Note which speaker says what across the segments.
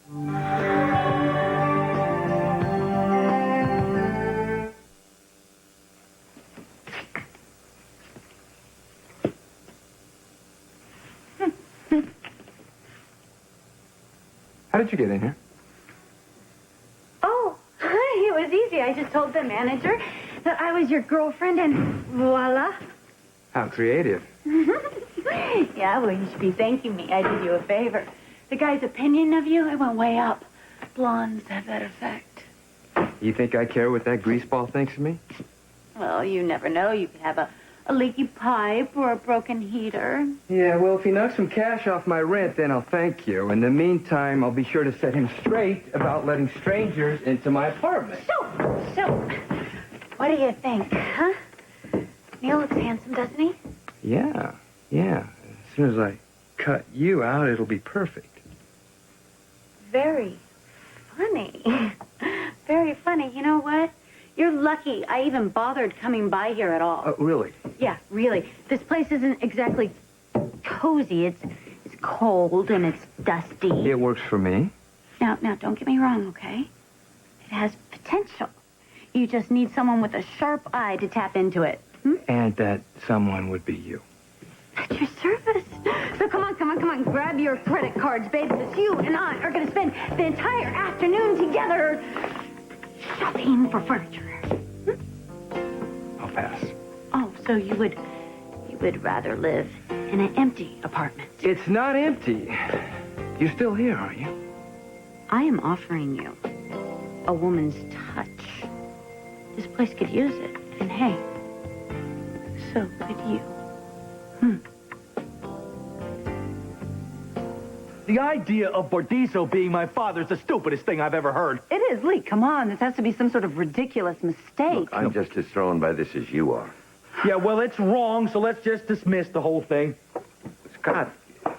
Speaker 1: How did you get in here?
Speaker 2: Oh, it was easy. I just told the manager that I was your girlfriend, and voila.
Speaker 1: How creative.
Speaker 2: Yeah, well, you should be thanking me. I did you a favor. The guy's opinion of you, it went way up. Blondes have that effect.
Speaker 1: You think I care what that greaseball thinks of me?
Speaker 2: Well, you never know. You could have a leaky pipe or a broken heater.
Speaker 1: Yeah, well, if he knocks some cash off my rent, then I'll thank you. In the meantime, I'll be sure to set him straight about letting strangers into my apartment.
Speaker 2: So, what do you think, huh? Neil looks handsome, doesn't he?
Speaker 1: Yeah. As soon as I cut you out, it'll be perfect.
Speaker 2: Very funny. Very funny. You know what? You're lucky I even bothered coming by here at all.
Speaker 1: Really?
Speaker 2: Yeah, really. This place isn't exactly cozy. It's cold and it's dusty.
Speaker 1: It works for me.
Speaker 2: Now, don't get me wrong, okay? It has potential. You just need someone with a sharp eye to tap into it.
Speaker 1: And that someone would be you.
Speaker 2: At your service. So come on. Grab your credit cards, babe, because you and I are going to spend the entire afternoon together shopping for furniture.
Speaker 1: I'll pass.
Speaker 2: Oh, so you would rather live in an empty apartment?
Speaker 1: It's not empty. You're still here, aren't you?
Speaker 2: I am offering you a woman's touch. This place could use it. And hey, so could you.
Speaker 3: The idea of Bordizzo being my father is the stupidest thing I've ever heard.
Speaker 4: It is, Lee. Come on. This has to be some sort of ridiculous mistake.
Speaker 5: Look, I'm just as thrown by this as you are.
Speaker 3: Yeah, well, it's wrong, so let's just dismiss the whole thing.
Speaker 5: Scott,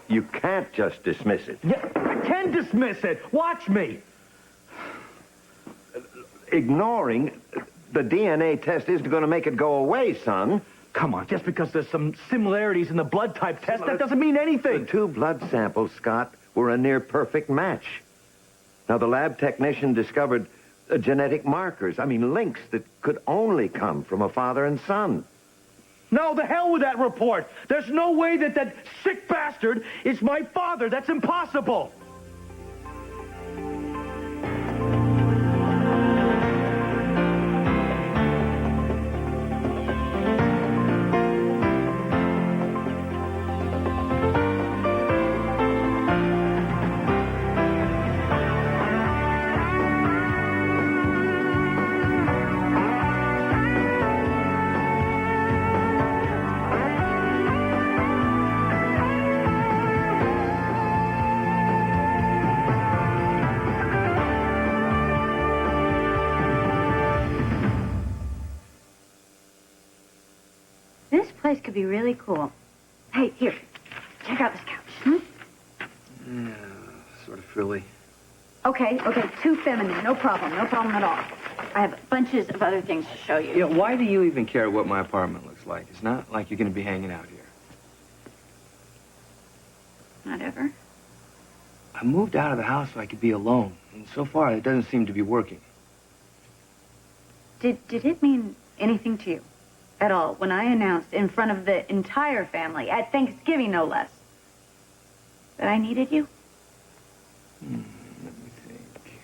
Speaker 5: you can't just dismiss it.
Speaker 3: Yeah, I can dismiss it. Watch me.
Speaker 5: Ignoring the DNA test isn't going to make it go away, son.
Speaker 3: Come on, just because there's some similarities in the blood type test, that doesn't mean anything.
Speaker 5: The two blood samples, Scott, were a near-perfect match. Now, the lab technician discovered genetic markers, links that could only come from a father and son.
Speaker 3: No, the hell with that report. There's no way that sick bastard is my father. That's impossible.
Speaker 2: This place could be really cool. Hey, here. Check out this couch.
Speaker 1: Yeah, sort of frilly.
Speaker 2: Okay. Too feminine. No problem at all. I have bunches of other things to show you.
Speaker 1: Yeah, why do you even care what my apartment looks like? It's not like you're going to be hanging out here.
Speaker 2: Not ever?
Speaker 1: I moved out of the house so I could be alone, and so far it doesn't seem to be working.
Speaker 2: Did it mean anything to you at all when I announced in front of the entire family, at Thanksgiving no less, that I needed you?
Speaker 1: Let me think.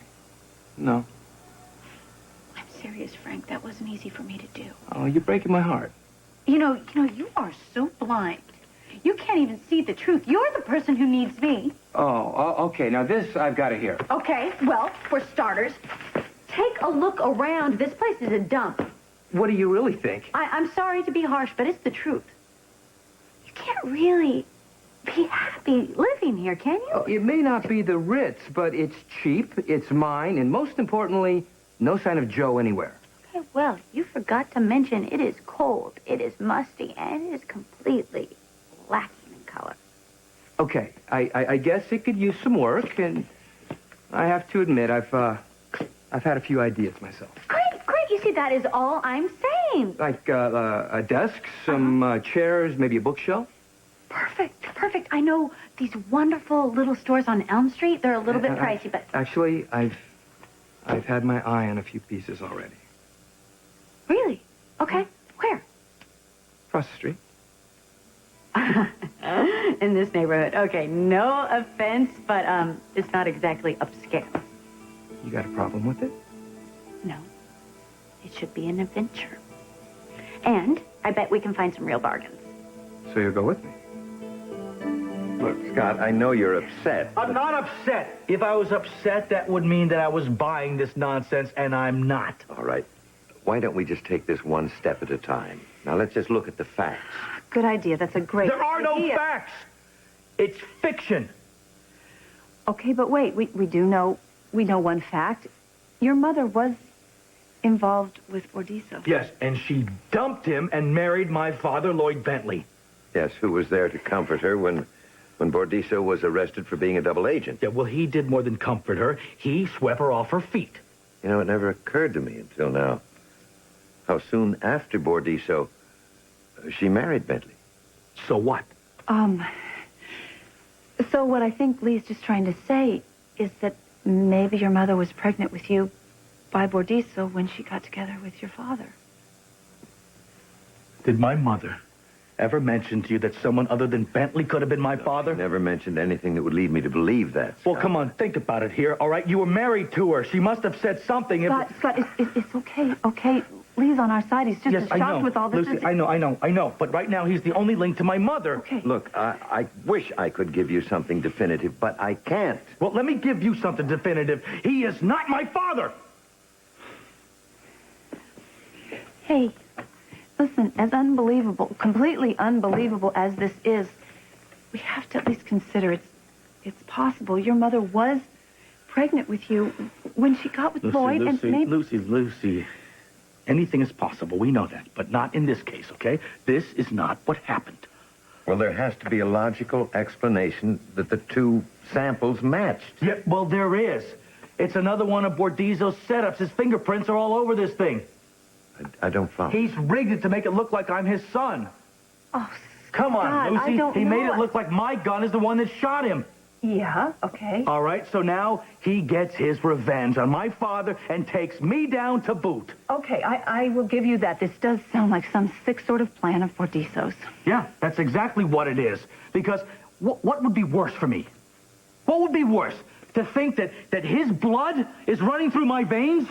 Speaker 1: No.
Speaker 2: I'm serious, Frank. That wasn't easy for me to do.
Speaker 1: Oh, you're breaking my heart.
Speaker 2: You know, you are so blind. You can't even see the truth. You're the person who needs me.
Speaker 1: Oh, okay. Now this I've got to hear.
Speaker 2: Okay, well, for starters, take a look around. This place is a dump.
Speaker 1: What do you really think?
Speaker 2: I'm sorry to be harsh, but it's the truth. You can't really be happy living here, can you?
Speaker 1: Oh, it may not be the Ritz, but it's cheap, it's mine, and most importantly, no sign of Joe anywhere.
Speaker 2: Okay, well, you forgot to mention it is cold, it is musty, and it is completely lacking in color.
Speaker 1: Okay, I guess it could use some work, and I have to admit, I've had a few ideas myself.
Speaker 2: Great. You see, that is all I'm saying.
Speaker 1: Like a desk, some chairs, maybe a bookshelf.
Speaker 2: Perfect. perfect. I know these wonderful little stores on Elm Street. They're a little bit pricey, but...
Speaker 1: Actually, I've had my eye on a few pieces already.
Speaker 2: Really? Okay. Where?
Speaker 1: Across the street.
Speaker 2: In this neighborhood. Okay, no offense, but it's not exactly upscale.
Speaker 1: You got a problem with it?
Speaker 2: No. It should be an adventure. And I bet we can find some real bargains.
Speaker 1: So you'll go with me?
Speaker 5: Look, Scott, I know you're upset.
Speaker 3: I'm not upset. If I was upset, that would mean that I was buying this nonsense, and I'm not.
Speaker 5: All right. Why don't we just take this one step at a time? Now, let's just look at the facts.
Speaker 4: Good idea. That's a great
Speaker 3: There are no
Speaker 4: idea.
Speaker 3: facts. It's fiction.
Speaker 4: Okay, but wait. We know one fact. Your mother was involved with Bordiso.
Speaker 3: Yes, and she dumped him and married my father, Lloyd Bentley.
Speaker 5: Yes, who was there to comfort her when Bordiso was arrested for being a double agent?
Speaker 3: Yeah, well, he did more than comfort her. He swept her off her feet.
Speaker 5: You know, it never occurred to me until now how soon after Bordiso she married Bentley.
Speaker 3: So what?
Speaker 4: So what I think Lee's just trying to say is that maybe your mother was pregnant with you by Bordiso when she got together with your father.
Speaker 3: Did my mother ever mention to you that someone other than Bentley could have been my father?
Speaker 5: Never mentioned anything that would lead me to believe that.
Speaker 3: Well,
Speaker 5: Scott.
Speaker 3: come on, think about it here, all right? You were married to her. She must have said something.
Speaker 4: Scott, it's okay, okay? Lee's on our side. He's just
Speaker 3: Yes,
Speaker 4: as
Speaker 3: I
Speaker 4: shocked
Speaker 3: know.
Speaker 4: with all this.
Speaker 3: Lucy, I know. But right now, he's the only link to my mother.
Speaker 4: Okay.
Speaker 5: Look, I wish I could give you something definitive, but I can't.
Speaker 3: Well, let me give you something definitive. He is not my father.
Speaker 4: Hey, listen, as unbelievable, completely unbelievable as this is, we have to at least consider it's possible your mother was pregnant with you when she got with Lloyd, and maybe...
Speaker 3: Lucy. Anything is possible. We know that. But not in this case, okay? This is not what happened.
Speaker 5: Well, there has to be a logical explanation that the two samples matched.
Speaker 3: Yeah, well, there is. It's another one of Bordizo's setups. His fingerprints are all over this thing.
Speaker 5: I don't follow.
Speaker 3: He's rigged it to make it look like I'm his son.
Speaker 4: Oh,
Speaker 3: Come on,
Speaker 4: Scott,
Speaker 3: Lucy.
Speaker 4: I don't
Speaker 3: He made
Speaker 4: know.
Speaker 3: it look like my gun is the one that shot him.
Speaker 4: Yeah, okay.
Speaker 3: All right, so now he gets his revenge on my father and takes me down to boot.
Speaker 4: Okay, I will give you that. This does sound like some sick sort of plan of Bordiso's.
Speaker 3: Yeah, that's exactly what it is. Because what would be worse for me? What would be worse? To think that his blood is running through my veins?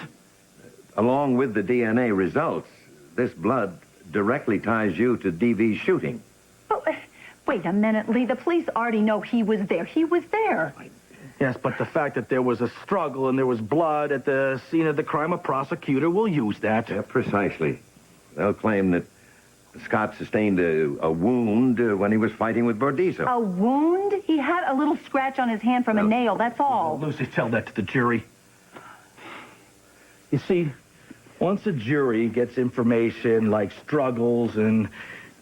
Speaker 5: Along with the DNA results, this blood directly ties you to DV's shooting.
Speaker 4: Oh, wait a minute, Lee. The police already know he was there. He was there.
Speaker 3: Yes, but the fact that there was a struggle and there was blood at the scene of the crime, a prosecutor will use that.
Speaker 5: Yeah, precisely. They'll claim that Scott sustained a wound when he was fighting with Bordiso.
Speaker 4: A wound? He had a little scratch on his hand from a nail, that's all.
Speaker 3: Lucy, tell that to the jury. You see, once a jury gets information like struggles and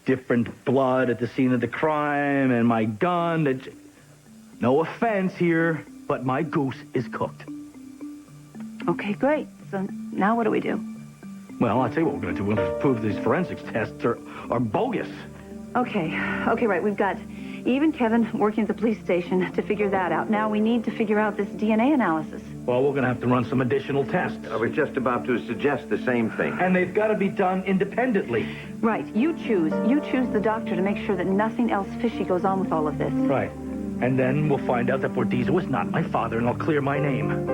Speaker 3: different blood at the scene of the crime and my gun, no offense here, but my goose is cooked.
Speaker 4: Okay, great. So now what do we do?
Speaker 3: Well, I'll tell you what we're going to do. We're going to prove these forensics tests are bogus.
Speaker 4: Okay, right. We've got Eve and Kevin working at the police station to figure that out. Now we need to figure out this DNA analysis.
Speaker 3: Well, we're going to have to run some additional tests.
Speaker 5: I was just about to suggest the same thing.
Speaker 3: And they've got to be done independently.
Speaker 4: Right, you choose the doctor to make sure that nothing else fishy goes on with all of this.
Speaker 3: Right. And then we'll find out that Bordizo is not my father, and I'll clear my name.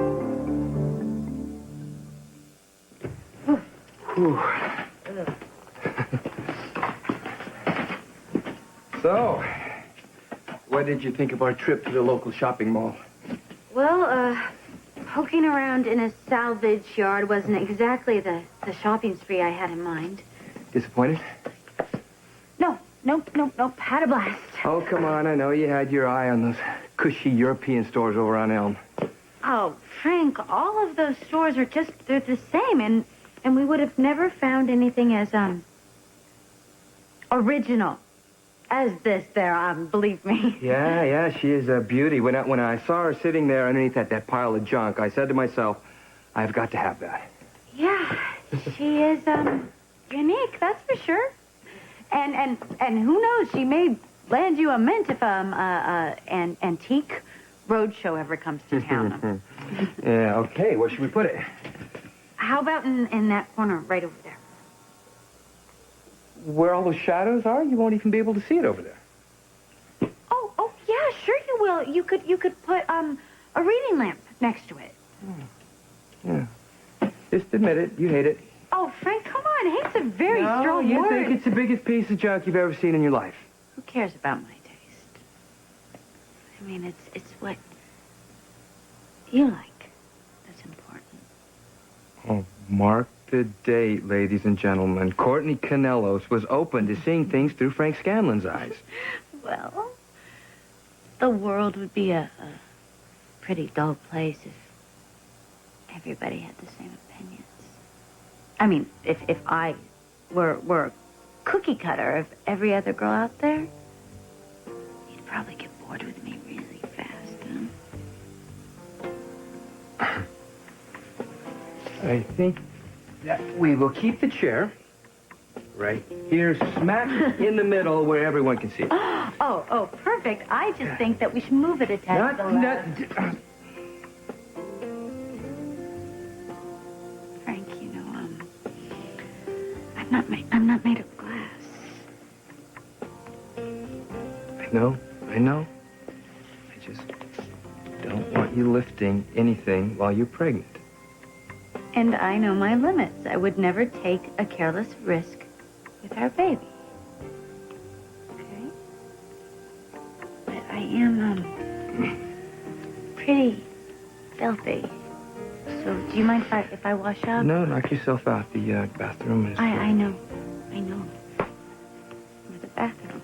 Speaker 1: So, what did you think of our trip to the local shopping mall?
Speaker 2: Well, poking around in a salvage yard wasn't exactly the shopping spree I had in mind.
Speaker 1: Disappointed?
Speaker 2: Nope. Had a blast.
Speaker 1: Oh, come on. I know you had your eye on those cushy European stores over on Elm.
Speaker 2: Oh, Frank, all of those stores they're the same, and we would have never found anything as, original as this there, believe me.
Speaker 1: Yeah, she is a beauty. When I saw her sitting there underneath that pile of junk, I said to myself, I've got to have that.
Speaker 2: Yeah, she is, unique, that's for sure. And who knows, she may land you a mint if an antique roadshow ever comes to town.
Speaker 1: Yeah, okay. Where should we put it?
Speaker 2: How about in that corner right over there?
Speaker 1: Where all those shadows are? You won't even be able to see it over there.
Speaker 2: Oh, yeah, sure you will. You could put a reading lamp next to it.
Speaker 1: Yeah. Just admit it. You hate it.
Speaker 2: Oh, Frank, come on. Hate's a very
Speaker 1: No,
Speaker 2: strong
Speaker 1: you
Speaker 2: word.
Speaker 1: think it's the biggest piece of junk you've ever seen in your life.
Speaker 2: Who cares about my taste? I mean, it's what you like that's important.
Speaker 1: Oh, mark the date, ladies and gentlemen. Courtney Canellos was open to seeing things through Frank Scanlon's eyes.
Speaker 2: Well, the world would be a pretty dull place if everybody had the same opinions. I mean, if I were a cookie cutter of every other girl out there, you'd probably get bored with me really fast, huh?
Speaker 1: I think that we will keep the chair right here, smack in the middle where everyone can see it.
Speaker 2: Oh, perfect. I just think that we should move it a tad to the left. Frank, you know, I'm not made of glass.
Speaker 1: I know. I just don't want you lifting anything while you're pregnant.
Speaker 2: And I know my limits. I would never take a careless risk with our baby. Okay? But I am, pretty filthy. So do you mind if I wash up?
Speaker 1: No, knock yourself out. The bathroom is...
Speaker 2: I know. Where the bathroom is.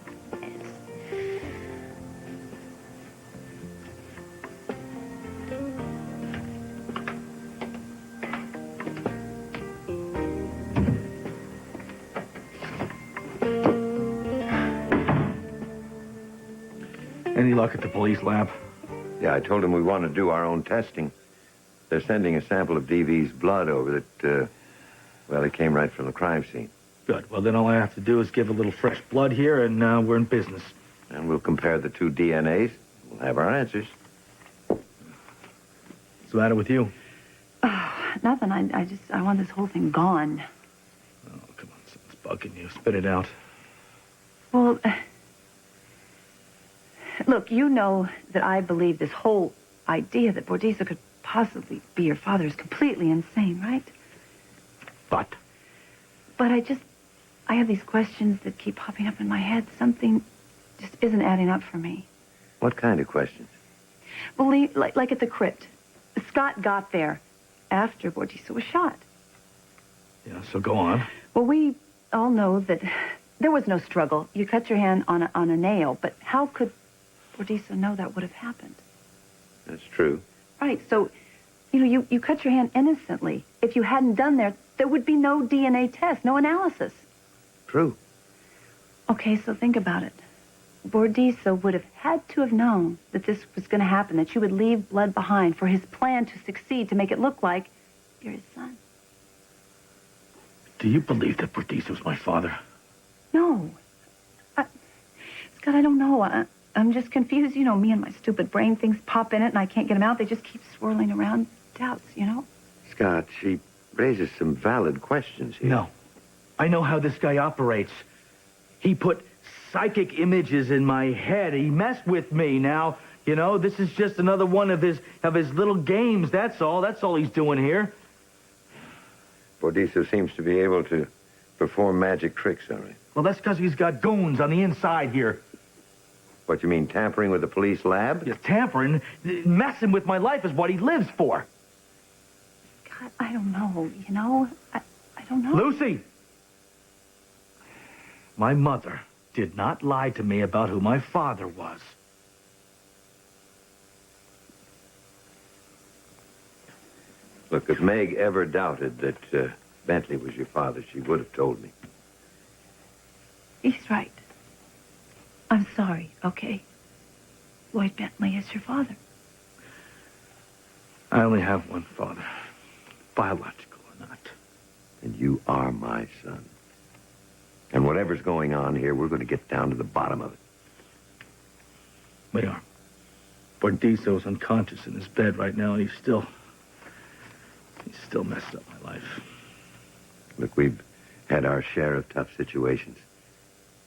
Speaker 3: Any luck at the police lab?
Speaker 5: Yeah, I told him we want to do our own testing. They're sending a sample of DV's blood over that, well, it came right from the crime scene.
Speaker 3: Good. Well, then all I have to do is give a little fresh blood here, and we're in business.
Speaker 5: And we'll compare the two DNAs. We'll have our answers.
Speaker 3: What's the matter with you?
Speaker 4: Nothing. I want this whole thing gone.
Speaker 3: Oh, come on. Something's bugging you. Spit it out.
Speaker 4: Well, look, you know that I believe this whole idea that Bordisa could possibly be your father is completely insane, right?
Speaker 3: But
Speaker 4: I have these questions that keep popping up in my head. Something just isn't adding up for me.
Speaker 5: What kind of questions?
Speaker 4: Well, like at the crypt. Scott got there after Bordisa was shot.
Speaker 3: Yeah, so go on.
Speaker 4: Well, we all know that there was no struggle. You cut your hand on a nail, but how could Bordisa know that would have happened?
Speaker 5: That's true.
Speaker 4: Right, so, you cut your hand innocently. If you hadn't done that, there would be no DNA test, no analysis.
Speaker 5: True.
Speaker 4: Okay, so think about it. Bordisa would have had to have known that this was going to happen, that you would leave blood behind for his plan to succeed, to make it look like you're his son.
Speaker 3: Do you believe that Bordisa was my father?
Speaker 4: No. Scott, I don't know. I'm just confused. Me and my stupid brain, things pop in it and I can't get them out. They just keep swirling around. Doubts,
Speaker 5: Scott, she raises some valid questions here.
Speaker 3: No. I know how this guy operates. He put psychic images in my head. He messed with me. Now, this is just another one of his little games. That's all. That's all he's doing here.
Speaker 5: Bordisa seems to be able to perform magic tricks, all right.
Speaker 3: Well, that's because he's got goons on the inside here.
Speaker 5: What, you mean tampering with the police lab?
Speaker 3: Just tampering, messing with my life is what he lives for.
Speaker 4: God, I don't know, I don't know.
Speaker 3: Lucy! My mother did not lie to me about who my father was.
Speaker 5: Look, if Meg ever doubted that Bentley was your father, she would have told me.
Speaker 4: He's right. I'm sorry, okay? Lloyd Bentley is your father.
Speaker 3: I only have one father, biological or not.
Speaker 5: And you are my son. And whatever's going on here, we're going to get down to the bottom of it.
Speaker 3: They are. Bordizzo's unconscious in his bed right now, and he's still messed up my life.
Speaker 5: Look, we've had our share of tough situations.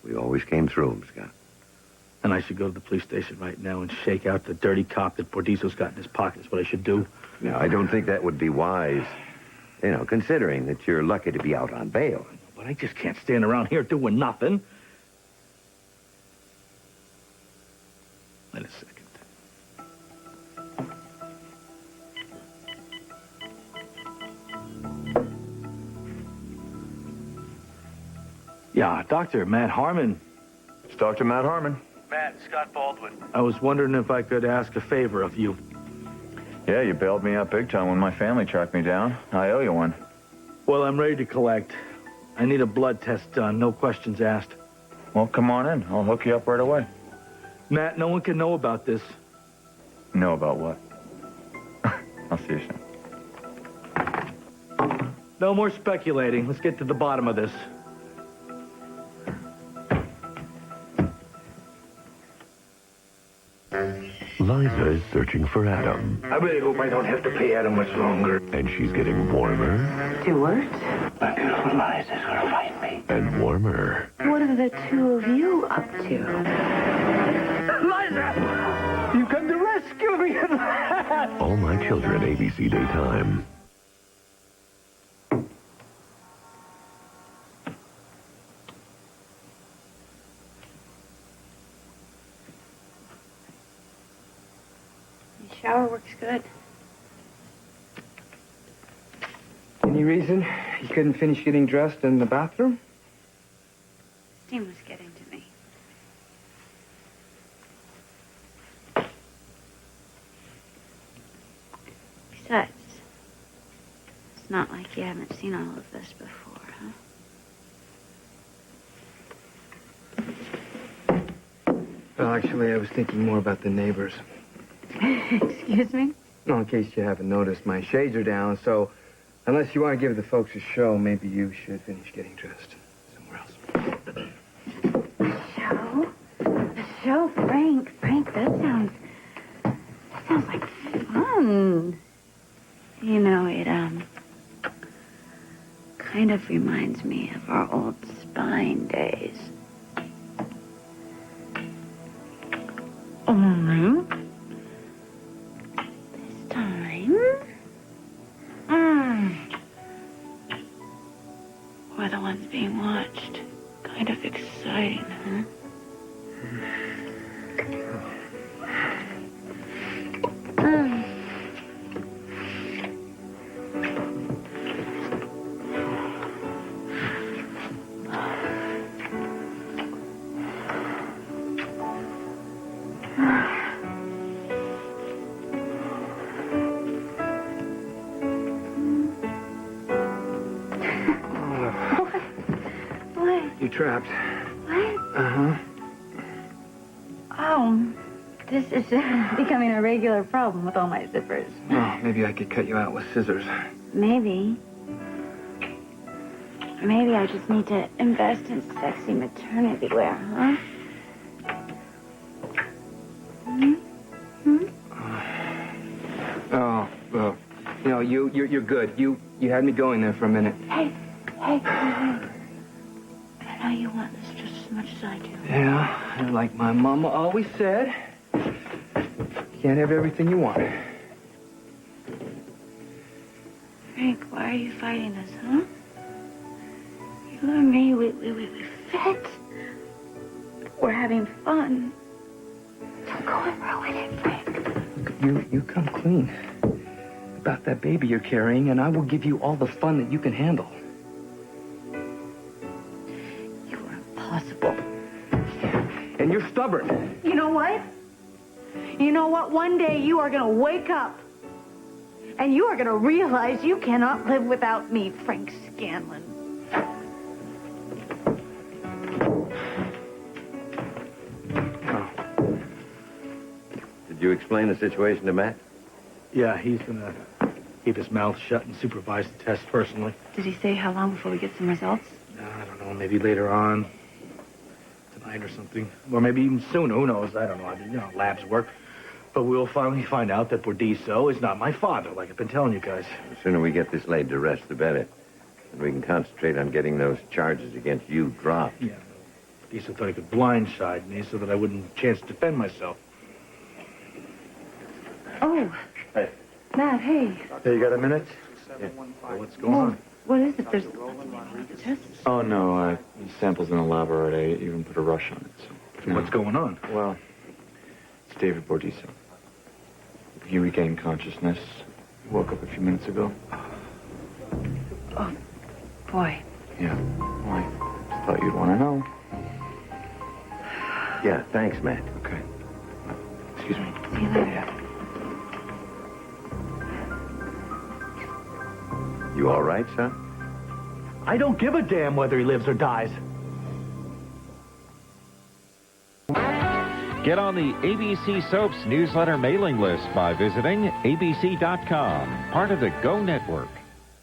Speaker 5: We always came through them, Scott.
Speaker 3: And I should go to the police station right now and shake out the dirty cop that Bordizzo's got in his pocket. That's what I should do.
Speaker 5: No, I don't think that would be wise. You know, considering that you're lucky to be out on bail.
Speaker 3: But I just can't stand around here doing nothing. Wait a second. Yeah, Dr. Matt Harmon.
Speaker 6: It's Dr. Matt Harmon.
Speaker 3: Matt, Scott Baldwin. I was wondering if I could ask a favor of you.
Speaker 6: Yeah, you bailed me out big time when my family tracked me down. I owe you one.
Speaker 3: Well, I'm ready to collect. I need a blood test done, no questions asked.
Speaker 6: Well, come on in. I'll hook you up right away.
Speaker 3: Matt, no one can know about this.
Speaker 6: Know about what? I'll see you soon.
Speaker 3: No more speculating. Let's get to the bottom of this.
Speaker 7: Liza is searching for Adam,
Speaker 1: I really hope I don't have to pay Adam much longer.
Speaker 7: and she's getting warmer
Speaker 2: Stuart?
Speaker 1: My beautiful Liza's gonna find me.
Speaker 7: and warmer.
Speaker 2: What are the two of you up to?
Speaker 1: Liza! You come to rescue me at last!
Speaker 7: All My Children, ABC Daytime.
Speaker 2: The shower works good.
Speaker 1: Any reason you couldn't finish getting dressed in the bathroom?
Speaker 2: Steam was getting to me. Besides, it's not like you haven't seen all of this before, huh?
Speaker 1: Well, actually, I was thinking more about the neighbors.
Speaker 2: Excuse me?
Speaker 1: No, in case you haven't noticed, my shades are down, so unless you want to give the folks a show, maybe you should finish getting dressed somewhere else.
Speaker 2: Show? A show, Frank. Frank, that sounds like fun. You know, it, kind of reminds me of our old spine days. Only this time, we're the ones being watched. Kind of exciting, huh?
Speaker 1: You're trapped.
Speaker 2: What?
Speaker 1: Uh-huh.
Speaker 2: Oh, this is becoming a regular problem with all my zippers.
Speaker 1: Oh, maybe I could cut you out with scissors.
Speaker 2: Maybe. Maybe I just need to invest in sexy maternity wear, huh?
Speaker 1: Oh, well, you know, you're good. You had me going there for a minute.
Speaker 2: Hey. I know you want this just as much as I do.
Speaker 1: Yeah, and like my mama always said, you can't have everything you want.
Speaker 2: Frank, why are you fighting us, huh? You and me, we fit. We're having fun. Don't go and ruin it, Frank.
Speaker 1: You come clean about that baby you're carrying, and I will give you all the fun that you can handle.
Speaker 2: You are impossible.
Speaker 1: And you're stubborn.
Speaker 8: You know what? One day you are going to wake up and you are going to realize you cannot live without me, Frank Scanlon.
Speaker 1: Oh.
Speaker 5: Did you explain the situation to Matt?
Speaker 3: Yeah, he's gonna keep his mouth shut and supervise the test personally.
Speaker 4: Did he say how long before we get some results?
Speaker 3: I don't know, maybe later on. Tonight. night or something. Or maybe even sooner. Who knows? I don't know. I mean, labs work. But we'll finally find out that Bordiso is not my father, like I've been telling you guys.
Speaker 5: The sooner we get this laid to rest, the better. And we can concentrate on getting those charges against you dropped.
Speaker 3: Yeah. Bordiso thought he could blindside me so that I wouldn't have a chance to defend myself.
Speaker 4: Oh.
Speaker 3: Hey.
Speaker 4: Matt, hey.
Speaker 1: Hey, you got a minute?
Speaker 3: Yeah. Well, what's going on?
Speaker 4: What is it? There's just...
Speaker 1: Oh, no, samples in the lab already. I even put a rush on it. So
Speaker 3: What's going on?
Speaker 1: Well, it's David Bordiso. He regained consciousness. He woke up a few minutes ago.
Speaker 4: Oh, boy.
Speaker 1: Yeah. Well, I just thought you'd want to know.
Speaker 5: Yeah, thanks, Matt.
Speaker 1: Okay. Excuse me.
Speaker 4: See you later.
Speaker 5: You all right, son?
Speaker 3: I don't give a damn whether he lives or dies.
Speaker 9: Get on the ABC Soaps newsletter mailing list by visiting abc.com, part of the Go Network.